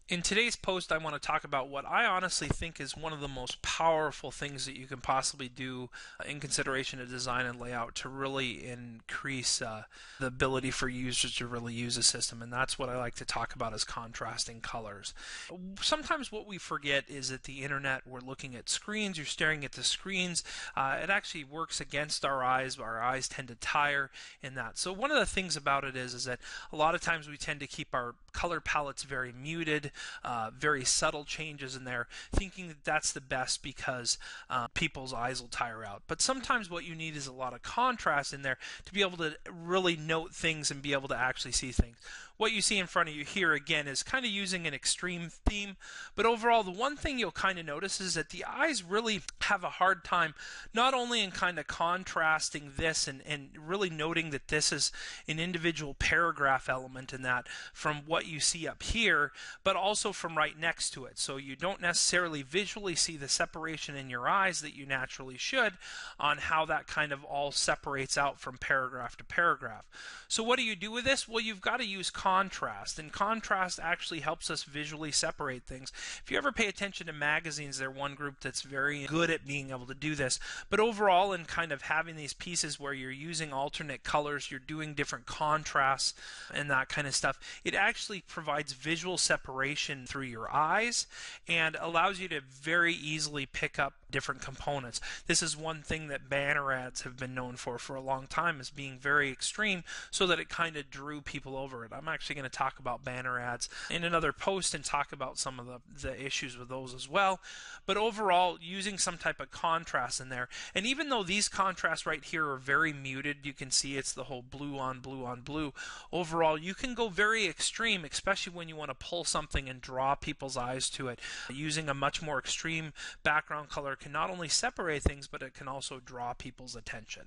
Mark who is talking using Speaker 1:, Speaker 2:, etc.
Speaker 1: In today's post, I want to talk about what I honestly think is one of the most powerful things that you can possibly do in consideration of design and layout to really increase the ability for users to really use a system. And that's what I like to talk about as contrasting colors. Sometimes what we forget is that the internet, we're looking at screens, you're staring at the screens. It actually works against our eyes. Our eyes tend to tire in that. So one of the things about it is that a lot of times we tend to keep our color palettes very muted, very subtle changes in there, thinking that that's the best because people's eyes will tire out. But sometimes what you need is a lot of contrast in there to be able to really note things and be able to actually see things. What you see in front of you here again is kind of using an extreme theme, but overall the one thing you'll kind of notice is that the eyes really have a hard time not only in kind of contrasting this and really noting that this is an individual paragraph element in that from what you see up here, but also from right next to it. So you don't necessarily visually see the separation in your eyes that you naturally should on how that kind of all separates out from paragraph to paragraph. So what do you do with this? Well, you've got to use contrast, and contrast actually helps us visually separate things. If you ever pay attention to magazines, they're one group that's very good at being able to do this. But overall, in kind of having these pieces where you're using alternate colors, you're doing different contrasts and that kind of stuff, it actually provides visual separation through your eyes and allows you to very easily pick up different components. This is one thing that banner ads have been known for a long time, as being very extreme, so that it kind of drew people over it. I'm actually going to talk about banner ads in another post and talk about some of the issues with those as well. But overall, using some type of contrast in there, and even though these contrasts right here are very muted, you can see it's the whole blue on blue on blue. Overall, you can go very extreme, especially when you want to pull something and draw people's eyes to it. Using a much more extreme background color can not only separate things, but it can also draw people's attention.